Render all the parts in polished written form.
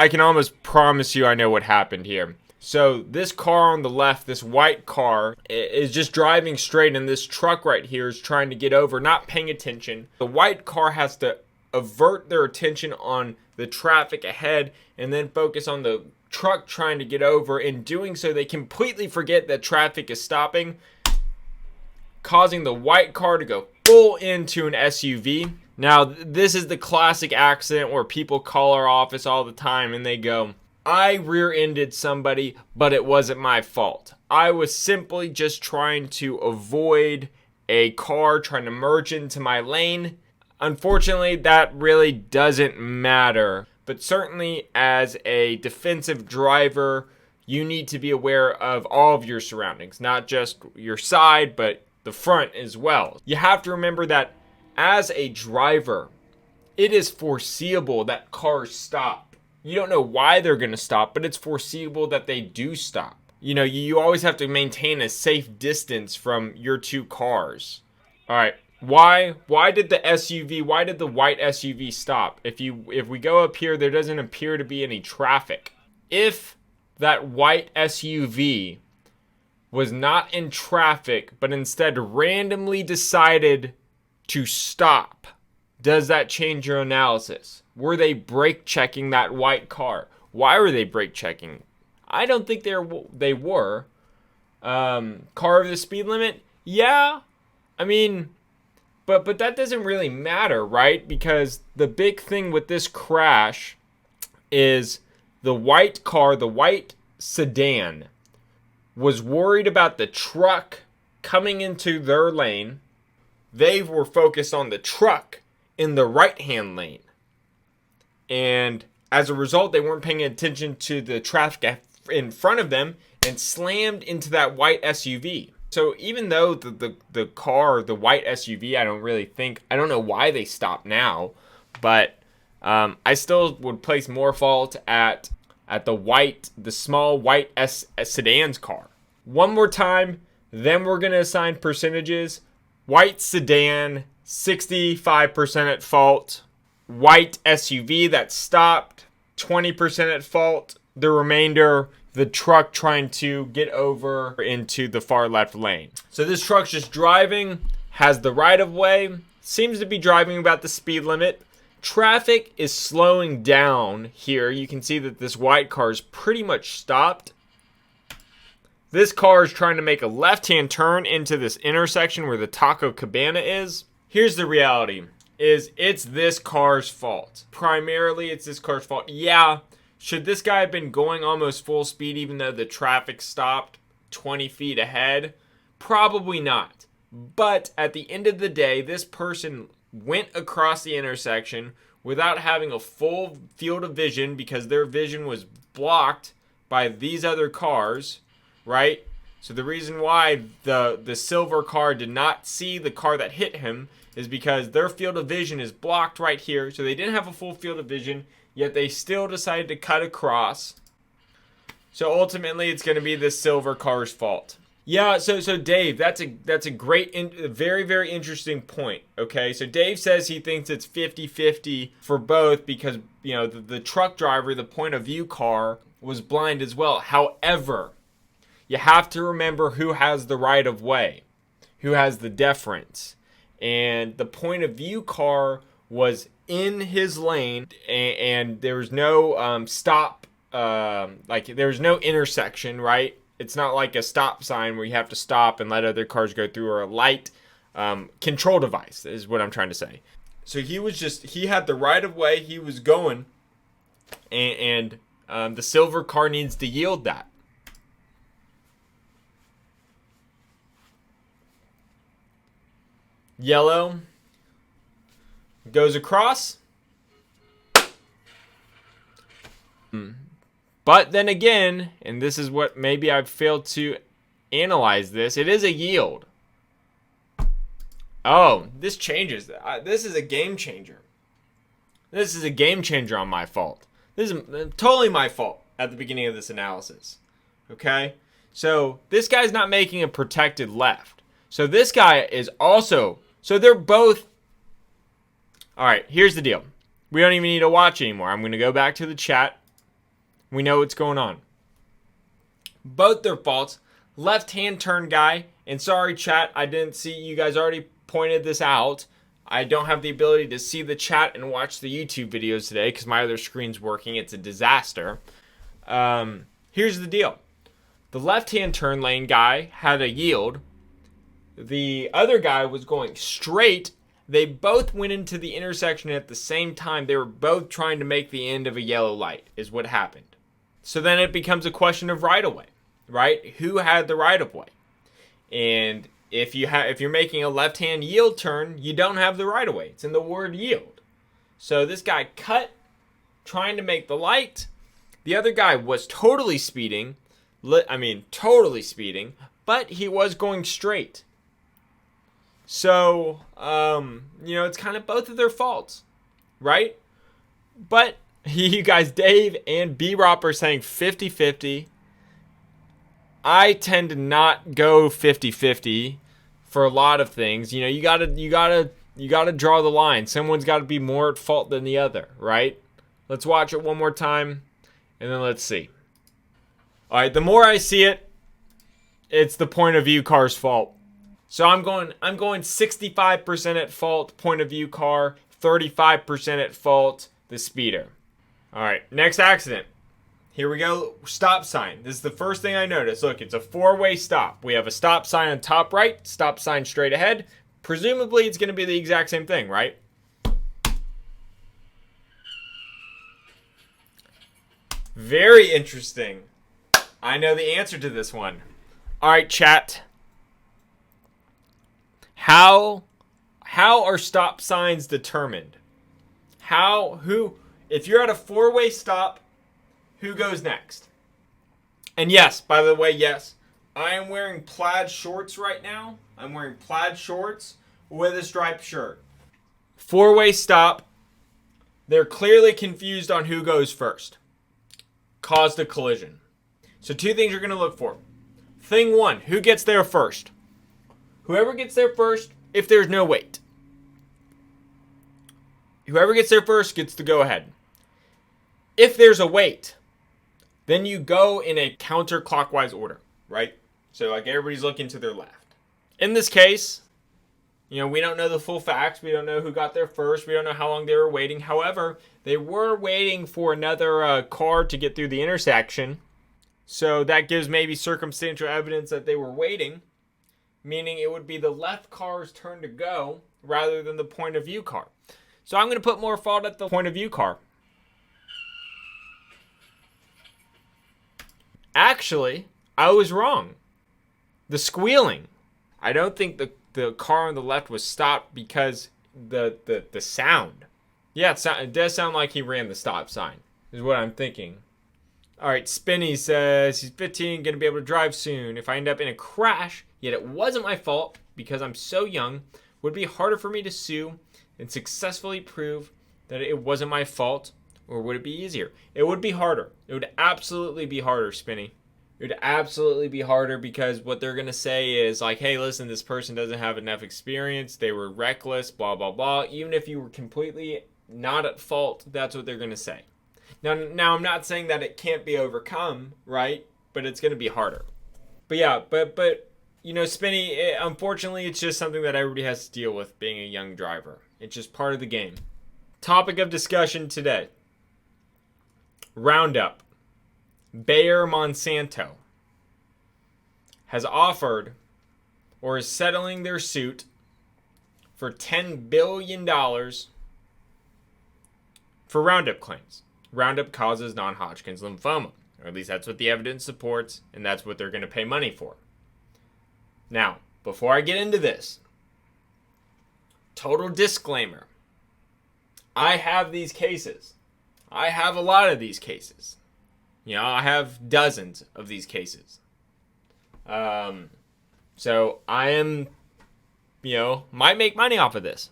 I can almost promise you I know what happened here. So this car on the left, this white car, is just driving straight, and this truck right here is trying to get over, not paying attention. The white car has to avert their attention on the traffic ahead and then focus on the truck trying to get over. In doing so, they completely forget that traffic is stopping, causing the white car to go full into an SUV. Now, this is the classic accident where people call our office all the time and they go, I rear-ended somebody, but it wasn't my fault. I was simply just trying to avoid a car trying to merge into my lane. Unfortunately, that really doesn't matter. But certainly, as a defensive driver, you need to be aware of all of your surroundings, not just your side, but the front as well. You have to remember that as a driver, it is foreseeable that cars stop. You don't know why they're going to stop, but it's foreseeable that they do stop. You know, you always have to maintain a safe distance from your two cars. All right. Why did the white SUV stop? If we go up here, there doesn't appear to be any traffic. If that white SUV was not in traffic, but instead randomly decided to stop, does that change your analysis? Were they brake checking that white car? Why were they brake checking? I don't think they were. Car of the speed limit? Yeah. I mean, but that doesn't really matter, right? Because the big thing with this crash is the white car, the white sedan, was worried about the truck coming into their lane. They were focused on the truck in the right-hand lane. And as a result, they weren't paying attention to the traffic in front of them and slammed into that white SUV. So even though the car, the white SUV, I don't know why they stopped now, but I still would place more fault at the small white sedan's car. One more time, then we're going to assign percentages. White sedan, 65% at fault. White SUV that stopped, 20% at fault. The remainder, the truck trying to get over into the far left lane. So this truck's just driving, has the right of way, seems to be driving about the speed limit. Traffic is slowing down here. You can see that this white car is pretty much stopped. This car is trying to make a left-hand turn into this intersection where the Taco Cabana is. Here's the reality. It's this car's fault. Primarily, it's this car's fault. Yeah, should this guy have been going almost full speed even though the traffic stopped 20 feet ahead? Probably not. But at the end of the day, this person went across the intersection without having a full field of vision because their vision was blocked by these other cars, right? So the reason why the silver car did not see the car that hit him is because their field of vision is blocked right here. So they didn't have a full field of vision, yet they still decided to cut across. So ultimately, it's going to be the silver car's fault. Yeah, so Dave, that's a great, very, very interesting point, okay? So Dave says he thinks it's 50-50 for both because, you know, the truck driver, the point of view car, was blind as well. However, you have to remember who has the right of way, who has the deference. And the point of view car was in his lane, and there was no stop, there was no intersection, right? It's not like a stop sign where you have to stop and let other cars go through, or a light control device is what I'm trying to say. So he had the right of way, he was going, and the silver car needs to yield that. Yellow goes across. But then again, and this is what maybe I've failed to analyze this, it is a yield. Oh, this changes. This is a game changer. This is a game changer on my fault. This is totally my fault at the beginning of this analysis. Okay? So this guy's not making a protected left. So this guy is also... So they're both... All right, here's the deal. We don't even need to watch anymore. I'm going to go back to the chat. We know what's going on. Both their faults. Left-hand turn guy, and sorry chat, I didn't see, you guys already pointed this out. I don't have the ability to see the chat and watch the YouTube videos today because my other screen's working. It's a disaster. Here's the deal. The left-hand turn lane guy had a yield. The other guy was going straight. They both went into the intersection at the same time. They were both trying to make the end of a yellow light, is what happened. So then it becomes a question of right-of-way, right? Who had the right-of-way? And if you're making a left-hand yield turn, you don't have the right-of-way. It's in the word yield. So this guy cut, trying to make the light. The other guy was totally speeding. Totally speeding, but he was going straight. So, it's kind of both of their faults, right? But you guys, Dave and B-Rop are saying 50-50. I tend to not go 50-50 for a lot of things. You gotta draw the line. Someone's got to be more at fault than the other, right? Let's watch it one more time, and then let's see. All right, the more I see it, it's the point of view car's fault. So I'm going 65% at fault, point of view car, 35% at fault, the speeder. All right, next accident. Here we go, stop sign. This is the first thing I noticed. Look, it's a four-way stop. We have a stop sign on top right, stop sign straight ahead. Presumably, it's going to be the exact same thing, right? Very interesting. I know the answer to this one. All right, chat. How are stop signs determined? If you're at a four-way stop, who goes next? And yes, by the way, yes, I am wearing plaid shorts right now. I'm wearing plaid shorts with a striped shirt. Four-way stop. They're clearly confused on who goes first. Caused a collision. So two things you're going to look for. Thing one, who gets there first? Whoever gets there first, if there's no wait. Whoever gets there first gets to go ahead. If there's a wait, then you go in a counterclockwise order, right? So like everybody's looking to their left. In this case, we don't know the full facts. We don't know who got there first. We don't know how long they were waiting. However, they were waiting for another car to get through the intersection. So that gives maybe circumstantial evidence that they were waiting, meaning it would be the left car's turn to go rather than the point of view car. So I'm going to put more fault at the point of view car. Actually, I was wrong. The squealing. I don't think the car on the left was stopped because the sound. Yeah, it does sound like he ran the stop sign, is what I'm thinking. All right, Spinny says he's 15, going to be able to drive soon. If I end up in a crash, yet it wasn't my fault because I'm so young, would it be harder for me to sue and successfully prove that it wasn't my fault, or would it be easier? It would be harder. It would absolutely be harder, Spinny. It would absolutely be harder because what they're going to say is like, hey, listen, this person doesn't have enough experience. They were reckless, blah, blah, blah. Even if you were completely not at fault, that's what they're going to say. Now, I'm not saying that it can't be overcome, right? But it's going to be harder. But yeah, but Spinny, unfortunately, it's just something that everybody has to deal with being a young driver. It's just part of the game. Topic of discussion today. Roundup. Bayer Monsanto has offered or is settling their suit for $10 billion for Roundup claims. Roundup causes non-Hodgkin's lymphoma, or at least that's what the evidence supports, and that's what they're going to pay money for. Now, before I get into this, total disclaimer. I have these cases. I have a lot of these cases. I have dozens of these cases. So I am, might make money off of this.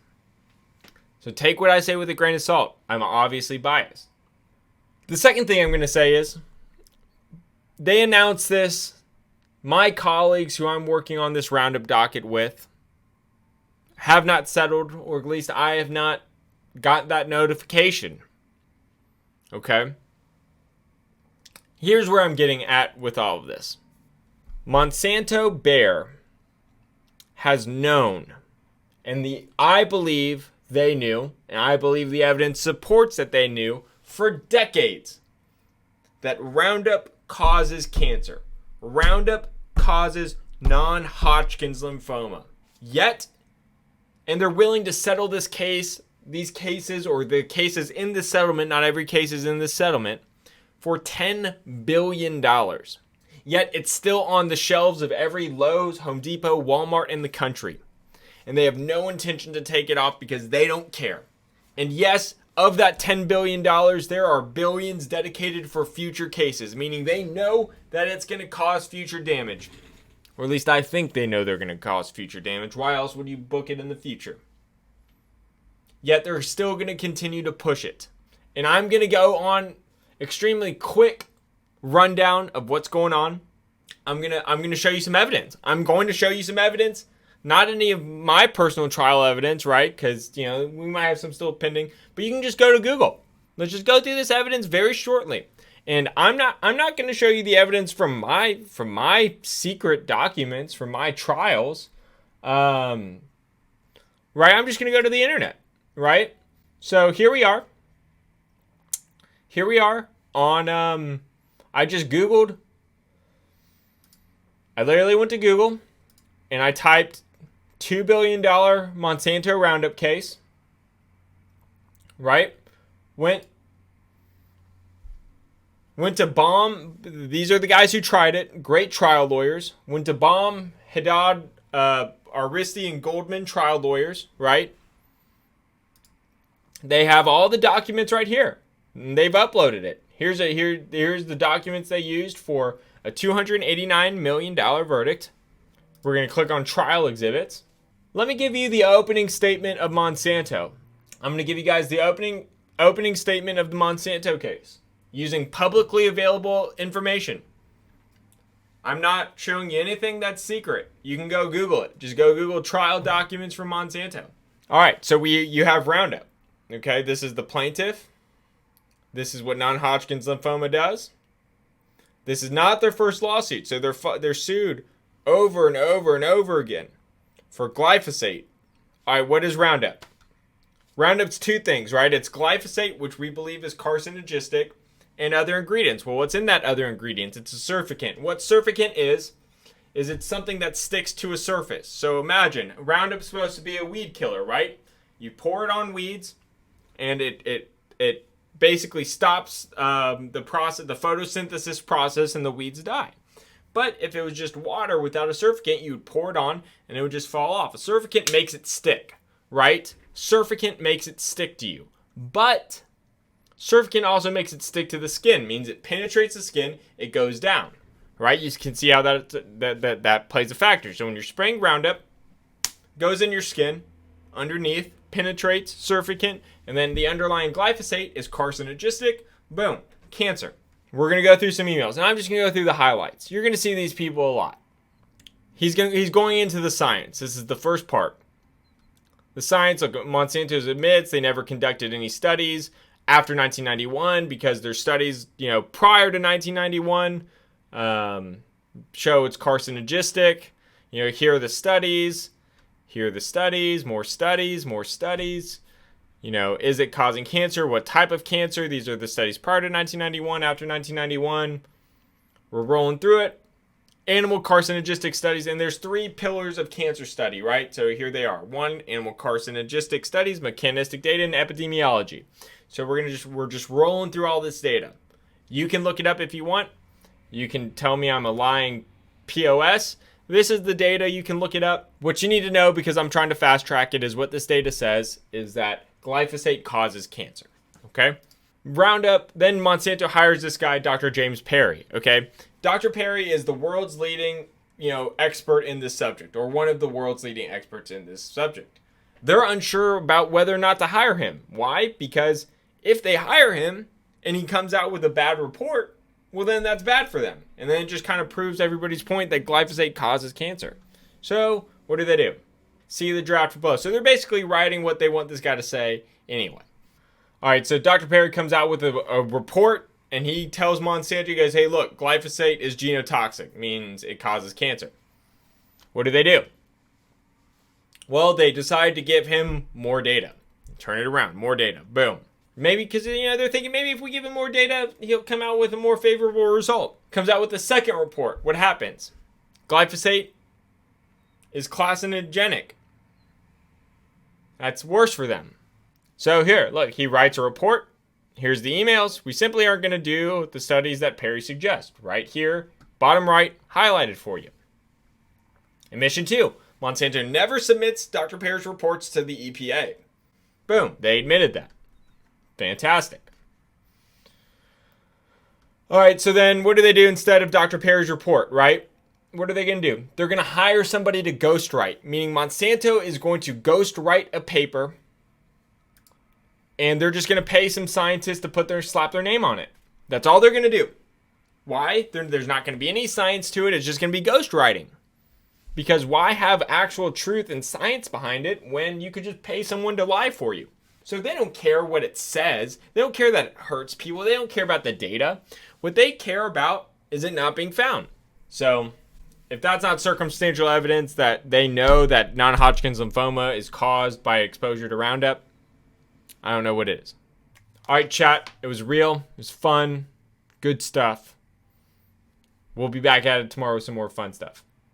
So take what I say with a grain of salt. I'm obviously biased. The second thing I'm going to say is, they announced this. My colleagues who I'm working on this Roundup docket with have not settled, or at least I have not got that notification. Okay? Here's where I'm getting at with all of this. Monsanto Bayer has known, and I believe they knew, and I believe the evidence supports that they knew for decades, that Roundup causes cancer. Roundup causes non-Hodgkin's lymphoma. Yet, and they're willing to settle these cases, or the cases in the settlement, not every case is in the settlement, for $10 billion. Yet it's still on the shelves of every Lowe's, Home Depot, Walmart in the country. And they have no intention to take it off because they don't care. And yes, of that $10 billion, there are billions dedicated for future cases, meaning they know that it's going to cause future damage. Or at least I think they know they're going to cause future damage. Why else would you book it in the future? Yet they're still going to continue to push it. And I'm going to go on extremely quick rundown of what's going on. I'm going to show you some evidence. I'm going to show you some evidence. Not any of my personal trial evidence, right? Because, we might have some still pending. But you can just go to Google. Let's just go through this evidence very shortly. And I'm not going to show you the evidence from my secret documents, from my trials. Right? I'm just going to go to the internet, right? So here we are. Here we are on, I just Googled. I literally went to Google and I typed $2 billion Monsanto Roundup case, right? Went to Baum. These are the guys who tried it. Great trial lawyers. Went to Baum, Haddad, Aristi, and Goldman trial lawyers, right? They have all the documents right here. And they've uploaded it. Here's the documents they used for a $289 million verdict. We're going to click on trial exhibits. Let me give you the opening statement of Monsanto. I'm going to give you guys the opening statement of the Monsanto case using publicly available information. I'm not showing you anything that's secret. You can go Google it. Just go Google trial documents from Monsanto. All right, so you have Roundup. Okay, this is the plaintiff. This is what non-Hodgkin's lymphoma does. This is not their first lawsuit, so they're sued over and over and over again for glyphosate. All right, what is Roundup? Roundup's two things, right? It's glyphosate, which we believe is carcinogenic, and other ingredients. Well, what's in that other ingredients? It's a surfactant. What surfactant is it's something that sticks to a surface. So imagine, Roundup's supposed to be a weed killer, right? You pour it on weeds, and it basically stops the photosynthesis process, and the weeds die. But if it was just water without a surfactant, you would pour it on and it would just fall off. A surfactant makes it stick, right? Surfactant makes it stick to you. But surfactant also makes it stick to the skin, means it penetrates the skin, it goes down, right? You can see how that plays a factor. So when you're spraying Roundup, goes in your skin, underneath, penetrates, surfactant, and then the underlying glyphosate is carcinogenic. Boom, cancer. We're going to go through some emails, and I'm just going to go through the highlights. You're going to see these people a lot. He's going into the science. This is the first part. The science, look, Monsanto admits they never conducted any studies after 1991 because their studies, prior to 1991 show it's carcinogenic. Here are the studies. Here are the studies, more studies, more studies. Is it causing cancer? What type of cancer? These are the studies prior to 1991, after 1991. We're rolling through it. Animal carcinogenic studies, and there's 3 pillars of cancer study, right? So here they are. 1, animal carcinogenic studies, mechanistic data, and epidemiology. So we're just rolling through all this data. You can look it up if you want. You can tell me I'm a lying POS. This is the data. You can look it up. What you need to know, because I'm trying to fast track it, is what this data says is that glyphosate causes cancer. Okay? Roundup, then Monsanto hires this guy, Dr. James Perry. Okay? Dr. Perry is the world's leading, expert in this subject, or one of the world's leading experts in this subject. They're unsure about whether or not to hire him. Why? Because if they hire him and he comes out with a bad report, well, then that's bad for them. And then it just kind of proves everybody's point that glyphosate causes cancer. So what do? See the draft below. So they're basically writing what they want this guy to say anyway. All right, so Dr. Perry comes out with a report And he tells Monsanto, he goes, hey, look, glyphosate is genotoxic, means it causes cancer. What do? Well, they decide to give him more data. Turn it around, more data. Boom. Maybe because, they're thinking maybe if we give him more data, he'll come out with a more favorable result. Comes out with the second report. What happens? Glyphosate is carcinogenic. That's worse for them. So here, look, he writes a report. Here's the emails. We simply aren't going to do the studies that Perry suggests. Right here, bottom right, highlighted for you. Admission 2. Monsanto never submits Dr. Perry's reports to the EPA. Boom. They admitted that. Fantastic. All right, so then what do they do instead of Dr. Perry's report, right? What are they going to do? They're going to hire somebody to ghostwrite, meaning Monsanto is going to ghostwrite a paper, and they're just going to pay some scientists to slap their name on it. That's all they're going to do. Why? There's not going to be any science to it. It's just going to be ghostwriting. Because why have actual truth and science behind it when you could just pay someone to lie for you? So they don't care what it says. They don't care that it hurts people. They don't care about the data. What they care about is it not being found. So if that's not circumstantial evidence that they know that non-Hodgkin's lymphoma is caused by exposure to Roundup, I don't know what it is. All right, chat. It was real. It was fun. Good stuff. We'll be back at it tomorrow with some more fun stuff.